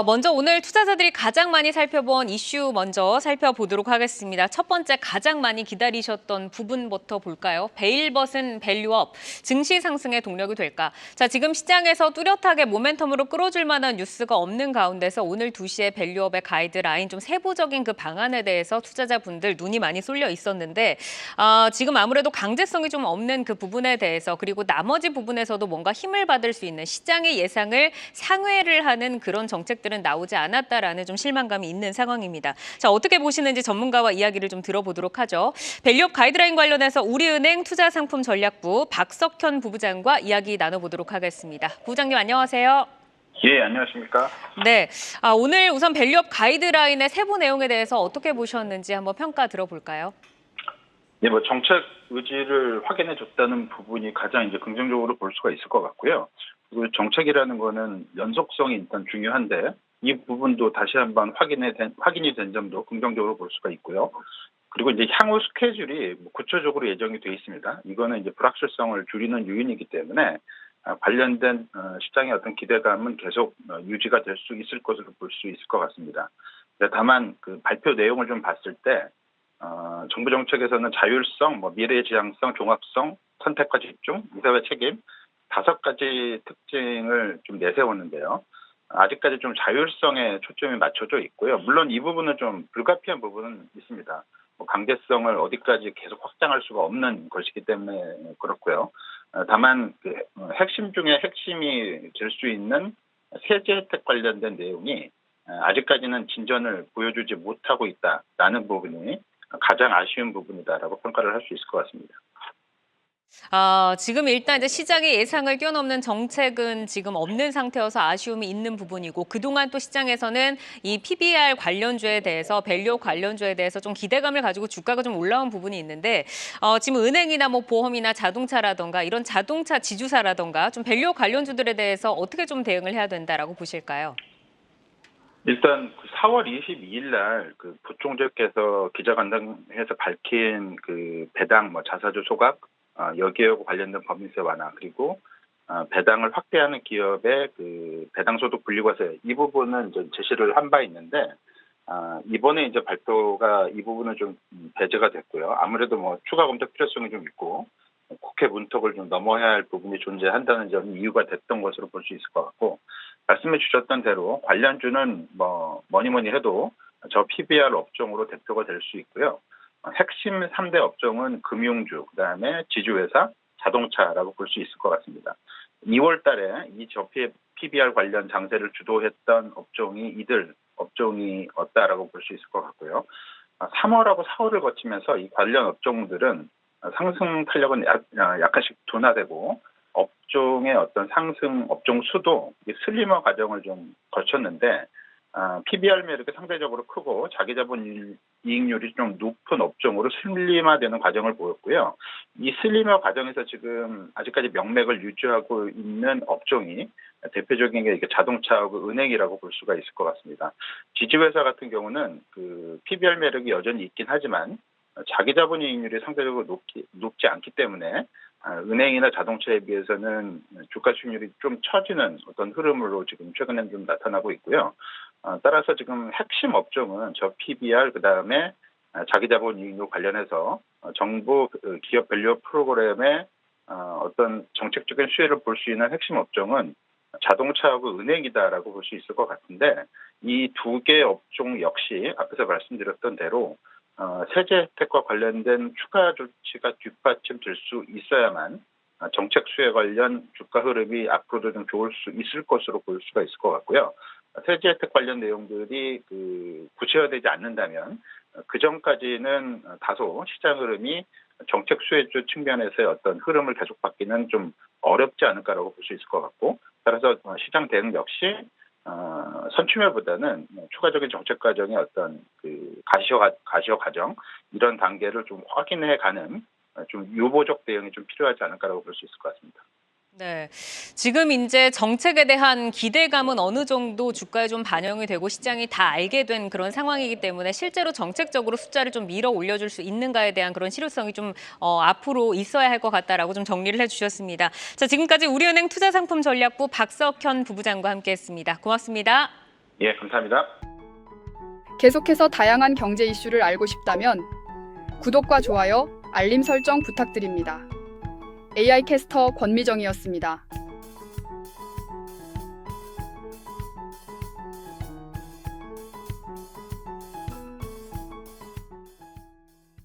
먼저 오늘 투자자들이 가장 많이 살펴본 이슈 먼저 살펴보도록 하겠습니다. 첫 번째 가장 많이 기다리셨던 부분부터 볼까요? 베일벗은 밸류업, 증시 상승의 동력이 될까? 자, 지금 시장에서 뚜렷하게 모멘텀으로 끌어줄 만한 뉴스가 없는 가운데서 오늘 2시에 밸류업의 가이드라인, 좀 세부적인 그 방안에 대해서 투자자분들 눈이 많이 쏠려 있었는데 지금 아무래도 강제성이 좀 없는 그 부분에 대해서 그리고 나머지 부분에서도 뭔가 힘을 받을 수 있는 시장의 예상을 상회를 하는 그런 정책들은 나오지 않았다라는 좀 실망감이 있는 상황입니다. 자, 어떻게 보시는지 전문가와 이야기를 좀 들어보도록 하죠. 밸류업 가이드라인 관련해서 우리은행 투자상품전략부 박석현 부부장과 이야기 나눠보도록 하겠습니다. 부부장님 안녕하세요. 예, 안녕하십니까? 네, 오늘 우선 밸류업 가이드라인의 세부 내용에 대해서 어떻게 보셨는지 한번 평가 들어볼까요? 네, 뭐 정책 의지를 확인해 줬다는 부분이 가장 이제 긍정적으로 볼 수가 있을 것 같고요. 그리고 정책이라는 거는 연속성이 일단 중요한데 이 부분도 다시 한번 확인이 된 점도 긍정적으로 볼 수가 있고요. 그리고 이제 향후 스케줄이 구체적으로 예정이 되어 있습니다. 이거는 이제 불확실성을 줄이는 요인이기 때문에 관련된 시장의 어떤 기대감은 계속 유지가 될 수 있을 것으로 볼 수 있을 것 같습니다. 다만 그 발표 내용을 좀 봤을 때 정부 정책에서는 자율성, 미래 지향성, 종합성, 선택과 집중, 이사회 책임 5가지 특징을 좀 내세웠는데요. 아직까지 좀 자율성에 초점이 맞춰져 있고요. 물론 이 부분은 좀 불가피한 부분은 있습니다. 강제성을 어디까지 계속 확장할 수가 없는 것이기 때문에 그렇고요. 다만 그 핵심 중에 핵심이 될 수 있는 세제 혜택 관련된 내용이 아직까지는 진전을 보여주지 못하고 있다라는 부분이 가장 아쉬운 부분이다라고 평가를 할 수 있을 것 같습니다. 지금 일단 이제 시장의 예상을 뛰어넘는 정책은 지금 없는 상태여서 아쉬움이 있는 부분이고 그동안 또 시장에서는 이 PBR 관련주에 대해서 밸류업 관련주에 대해서 좀 기대감을 가지고 주가가 좀 올라온 부분이 있는데 지금 은행이나 뭐 보험이나 자동차라던가 이런 자동차 지주사라던가 좀 밸류업 관련주들에 대해서 어떻게 좀 대응을 해야 된다라고 보실까요? 일단 4월 22일 날 그 부총재께서 기자간담회에서 밝힌 그 배당, 자사주 소각, 여기하고 관련된 법인세 완화 그리고 배당을 확대하는 기업의 그 배당 소득 분리과세 이 부분은 이제 제시를 한 바 있는데 이번에 이제 발표가 이 부분은 좀 배제가 됐고요. 아무래도 추가 검토 필요성이 좀 있고 국회 문턱을 좀 넘어야 할 부분이 존재한다는 점이 이유가 됐던 것으로 볼 수 있을 것 같고 말씀해 주셨던 대로 관련주는 뭐니 해도 저 PBR 업종으로 대표가 될 수 있고요. 핵심 3대 업종은 금융주, 그다음에 지주회사, 자동차라고 볼 수 있을 것 같습니다. 2월 달에 이 저 PBR 관련 장세를 주도했던 이들 업종이었다라고 볼 수 있을 것 같고요. 3월하고 4월을 거치면서 이 관련 업종들은 상승 탄력은 약간씩 둔화되고 업종의 어떤 상승 업종 수도 슬림화 과정을 좀 거쳤는데 PBR 매력이 상대적으로 크고 자기자본 이익률이 좀 높은 업종으로 슬림화되는 과정을 보였고요. 이 슬림화 과정에서 지금 아직까지 명맥을 유지하고 있는 업종이 대표적인 게 자동차하고 은행이라고 볼 수가 있을 것 같습니다. 지주회사 같은 경우는 그 PBR 매력이 여전히 있긴 하지만 자기자본 이익률이 상대적으로 높지 않기 때문에 은행이나 자동차에 비해서는 주가 수익률이 좀 처지는 어떤 흐름으로 지금 최근에 좀 나타나고 있고요. 따라서 지금 핵심 업종은 저 PBR 그다음에 자기자본 이익률 관련해서 정부 기업 밸류업 프로그램의 어떤 정책적인 수혜를 볼 수 있는 핵심 업종은 자동차하고 은행이다라고 볼 수 있을 것 같은데 이 2개 업종 역시 앞에서 말씀드렸던 대로 세제 혜택과 관련된 추가 조치가 뒷받침될 수 있어야만 정책 수혜 관련 주가 흐름이 앞으로도 좀 좋을 수 있을 것으로 볼 수가 있을 것 같고요. 세제 혜택 관련 내용들이 구체화되지 않는다면 그 전까지는 다소 시장 흐름이 정책 수혜주 측면에서의 어떤 흐름을 계속 받기는 좀 어렵지 않을까라고 볼 수 있을 것 같고 따라서 시장 대응 역시 선취매보다는 추가적인 정책 과정의 어떤 그 가시화 과정 이런 단계를 좀 확인해가는 좀 유보적 대응이 좀 필요하지 않을까라고 볼 수 있을 것 같습니다. 네, 지금 이제 정책에 대한 기대감은 어느 정도 주가에 좀 반영이 되고 시장이 다 알게 된 그런 상황이기 때문에 실제로 정책적으로 숫자를 좀 밀어 올려줄 수 있는가에 대한 그런 실효성이 좀 앞으로 있어야 할 것 같다라고 좀 정리를 해주셨습니다. 자, 지금까지 우리은행 투자상품전략부 박석현 부부장과 함께했습니다. 고맙습니다. 예, 감사합니다. 계속해서 다양한 경제 이슈를 알고 싶다면 구독과 좋아요, 알림 설정 부탁드립니다. AI 캐스터 권미정이었습니다.